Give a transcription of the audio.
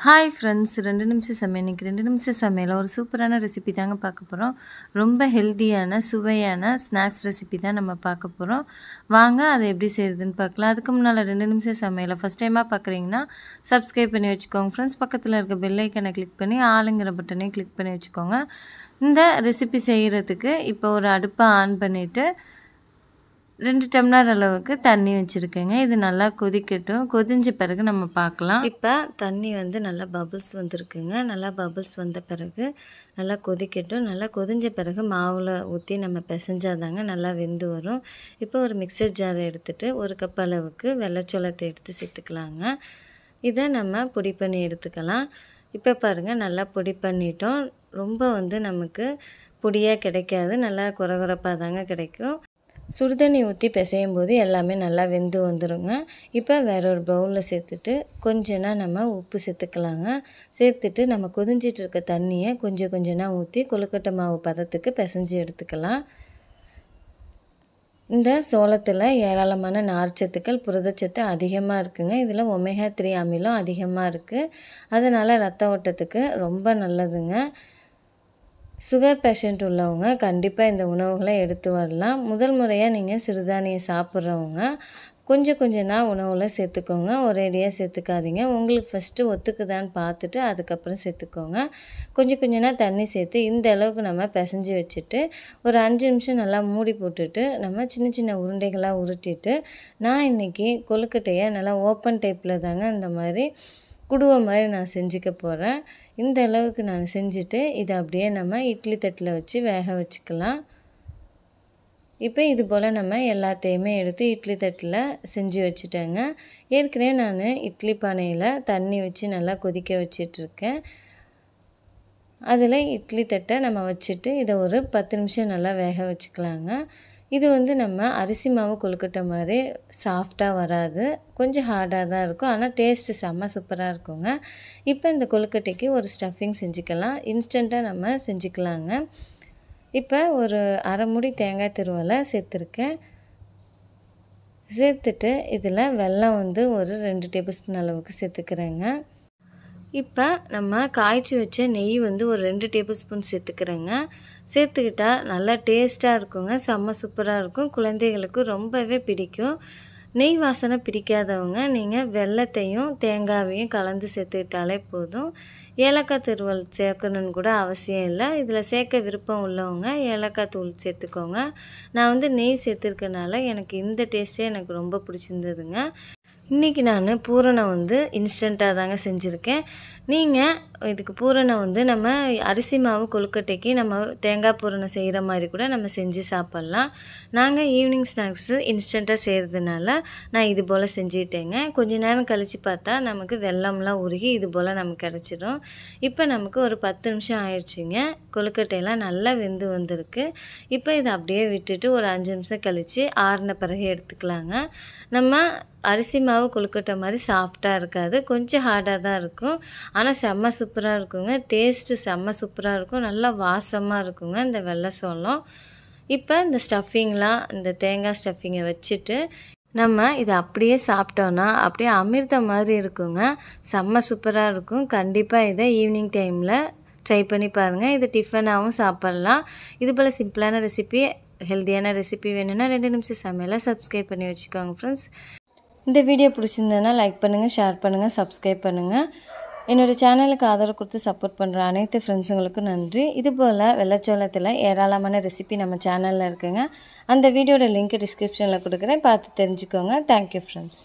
Hi friends, 2 நிமிஷம் சமையல். இன்னைக்கு 2 நிமிஷம் சமையலில் ஒரு சூப்பரான ரெசிபி தாங்க பார்க்க போகிறோம். ரொம்ப ஹெல்த்தியான சுவையான ஸ்நாக்ஸ் ரெசிபி தான் நம்ம பார்க்க போகிறோம். வாங்க அதை எப்படி செய்கிறதுன்னு பார்க்கலாம். அதுக்கு முன்னால் 2 நிமிஷம் சமையலை ஃபஸ்ட் டைமாக பார்க்குறீங்கன்னா சப்ஸ்கிரைப் பண்ணி வச்சுக்கோங்க ஃப்ரெண்ட்ஸ். பக்கத்தில் இருக்க பெல் ஐக்கனை கிளிக் பண்ணி ஆளுங்கிற பட்டனையும் கிளிக் பண்ணி வச்சுக்கோங்க. இந்த ரெசிபி செய்கிறதுக்கு இப்போ ஒரு அடுப்பை ஆன் பண்ணிவிட்டு 2 டம்ளர் அளவுக்கு தண்ணி வச்சுருக்கேங்க. இது நல்லா கொதிக்கட்டும். கொதிஞ்ச பிறகு நம்ம பார்க்கலாம். இப்போ தண்ணி நல்லா பபிள்ஸ் வந்திருக்குங்க. நல்லா பபிள்ஸ் வந்த பிறகு நல்லா கொதிக்கட்டும். நல்லா கொதிஞ்ச பிறகு மாவில் ஊற்றி நம்ம பிசைஞ்சாதாங்க நல்லா வெந்து வரும். இப்போ ஒரு மிக்சர் ஜாரை எடுத்துகிட்டு 1 கப் அளவுக்கு வெள்ளைச்சோளத்தை எடுத்து சேர்த்துக்கலாங்க. இதை நம்ம பொடி பண்ணி எடுத்துக்கலாம். இப்போ பாருங்கள், நல்லா பொடி பண்ணிட்டோம். ரொம்ப நமக்கு பொடியாக கிடைக்காது, நல்லா குறகுறப்பாக தாங்க கிடைக்கும். சுடுதண்ணி ஊற்றி பிசையும் போது எல்லாமே நல்லா வெந்து வந்துடுங்க. இப்போ வேற ஒரு பவுலில் சேர்த்துட்டு கொஞ்சனா நம்ம உப்பு சேர்த்துக்கலாங்க. சேர்த்துட்டு நம்ம கொதிஞ்சிட்டு இருக்க தண்ணியை கொஞ்சம் கொஞ்சமாக ஊற்றி கொழுக்கட்டை மாவு பதத்துக்கு பிசைஞ்சு எடுத்துக்கலாம். இந்த சோளத்தில் ஏராளமான நார்ச்சத்துக்கள், புரதச்சத்து அதிகமாக இருக்குங்க. இதில் ஒமேகா 3 அமிலம் அதிகமாக இருக்குது. அதனால் ரத்த ஓட்டத்துக்கு ரொம்ப நல்லதுங்க. சுகர் பேஷண்ட் உள்ளவங்க கண்டிப்பாக இந்த உணவுகளை எடுத்து வரலாம். முதல் முறையாக நீங்கள் சிறுதானியம் சாப்பிட்றவங்க கொஞ்சம் உணவில் சேர்த்துக்கோங்க. ஒரேடியாக சேர்த்துக்காதீங்க. உங்களுக்கு ஃபஸ்ட்டு ஒத்துக்குதான்னு பார்த்துட்டு அதுக்கப்புறம் சேர்த்துக்கோங்க. கொஞ்சம் தண்ணி சேர்த்து இந்த அளவுக்கு நம்ம பிசைஞ்சு வச்சுட்டு ஒரு 5 நிமிஷம் நல்லா மூடி போட்டுட்டு நம்ம சின்ன சின்ன உருண்டைகளாக உருட்டிட்டு, நான் இன்றைக்கி கொழுக்கட்டையை நல்லா ஓப்பன் டைப்பில் தாங்க இந்த மாதிரி குடுவை மாதிரி நான் செஞ்சுக்க போகிறேன். இந்த அளவுக்கு நான் செஞ்சுட்டு இதை அப்படியே நம்ம இட்லி தட்டில் வச்சு வேக வச்சுக்கலாம். இப்போ இது போல் நம்ம எல்லாத்தையுமே எடுத்து இட்லி தட்டில் செஞ்சு வச்சுட்டேங்க. ஏற்கனவே நான் இட்லி பானையில் தண்ணி வச்சு நல்லா கொதிக்க வச்சிட்ருக்கேன். அதில் இட்லி தட்டை நம்ம வச்சுட்டு இதை ஒரு 10 நிமிஷம் நல்லா வேக வச்சுக்கலாங்க. இது நம்ம அரிசி மாவு கொழுக்கட்டை மாதிரி சாஃப்டாக வராது, கொஞ்சம் ஹார்டாக தான் இருக்கும். ஆனால் டேஸ்ட்டு செம்ம சூப்பராக இருக்குங்க. இப்போ இந்த கொழுக்கட்டைக்கு ஒரு ஸ்டஃபிங் செஞ்சுக்கலாம். இன்ஸ்டண்ட்டாக நம்ம செஞ்சுக்கலாங்க. இப்போ ஒரு அரை மூடி தேங்காய் துருவலை சேர்த்துருக்கேன். சேர்த்துட்டு இதில் வெல்லம் ஒரு 2 டேபிள் ஸ்பூன் அளவுக்கு சேர்த்துக்கிறேங்க. இப்போ நம்ம காய்ச்சி வச்ச நெய் ஒரு 2 டேபிள் ஸ்பூன் சேர்த்துக்கிறேங்க. சேர்த்துக்கிட்டால் நல்லா டேஸ்ட்டாக இருக்குங்க. செம்ம சூப்பராக இருக்கும். குழந்தைகளுக்கு ரொம்பவே பிடிக்கும். நெய் வாசனை பிடிக்காதவங்க நீங்கள் வெல்லத்தையும் தேங்காயையும் கலந்து சேர்த்துக்கிட்டாலே போதும். ஏலக்காய் துருவல் சேர்க்கணுன்னு கூட அவசியம் இல்லை. இதில் சேர்க்க விருப்பம் உள்ளவங்க ஏலக்காய் தூள் சேர்த்துக்கோங்க. நான் நெய் சேர்த்துருக்கனால எனக்கு இந்த டேஸ்ட்டே எனக்கு ரொம்ப பிடிச்சிருந்ததுங்க. இன்றைக்கி நான் பூரணம் இன்ஸ்டண்ட்டாக தாங்க செஞ்சுருக்கேன். நீங்கள் இதுக்கு பூரணம் நம்ம அரிசி மாவு கொழுக்கட்டைக்கு நம்ம தேங்காய் பூரணம் செய்கிற மாதிரி கூட நம்ம செஞ்சு சாப்பிட்லாம். நாங்கள் ஈவினிங் ஸ்நாக்ஸு இன்ஸ்டண்ட்டாக செய்கிறதுனால நான் இது போல் செஞ்சுட்டேங்க. கொஞ்சம் நேரம் கழித்து பார்த்தா நமக்கு வெல்லம்லாம் உருகி இது போல் நமக்கு கிடச்சிடும். இப்போ நமக்கு ஒரு 10 நிமிஷம் ஆயிடுச்சுங்க. கொழுக்கட்டையெல்லாம் நல்லா வெந்து வந்திருக்கு. இப்போ இதை அப்படியே விட்டுட்டு ஒரு 5 நிமிஷம் கழித்து ஆறின பிறகு எடுத்துக்கலாங்க. நம்ம அரிசி மாவு கொழுக்கட்டை மாதிரி சாஃப்டாக இருக்காது, கொஞ்சம் ஹார்டாக தான் இருக்கும். ஆனால் செம்ம சூப்பராக இருக்குங்க. டேஸ்ட்டு செம்ம சூப்பராக இருக்கும். நல்லா வாசமாக இருக்குங்க இந்த வெள்ளை சோளம். இப்போ இந்த ஸ்டஃபிங்லாம் இந்த தேங்காய் ஸ்டஃபிங்கை வச்சுட்டு நம்ம இதை அப்படியே சாப்பிட்டோன்னா அப்படியே அமிர்தம் மாதிரி இருக்குங்க. செம்ம சூப்பராக இருக்கும். கண்டிப்பாக இதை ஈவினிங் டைமில் ட்ரை பண்ணி பாருங்கள். இது டிஃபனாகவும் சாப்பிட்லாம். இது போல் சிம்பிளான ரெசிபி, ஹெல்த்தியான ரெசிபி வேணும்னா 2 நிமிஷம் சமையலை சப்ஸ்கிரைப் பண்ணி வச்சுக்கோங்க ஃப்ரெண்ட்ஸ். இந்த வீடியோ பிடிச்சிருந்ததுன்னா லைக் பண்ணுங்கள், ஷேர் பண்ணுங்கள், சப்ஸ்கிரைப் பண்ணுங்கள். என்னோடய சேனலுக்கு ஆதரவு கொடுத்து சப்போர்ட் பண்ணுற அனைத்து ஃப்ரெண்ட்ஸுங்களுக்கும் நன்றி. இதுபோல் வெள்ளைச்சோளத்தில் ஏராளமான ரெசிபி நம்ம சேனலில் இருக்குங்க. அந்த வீடியோட லிங்க் டிஸ்கிரிப்ஷனில் கொடுக்குறேன், பார்த்து தெரிஞ்சுக்கோங்க. Thank you friends.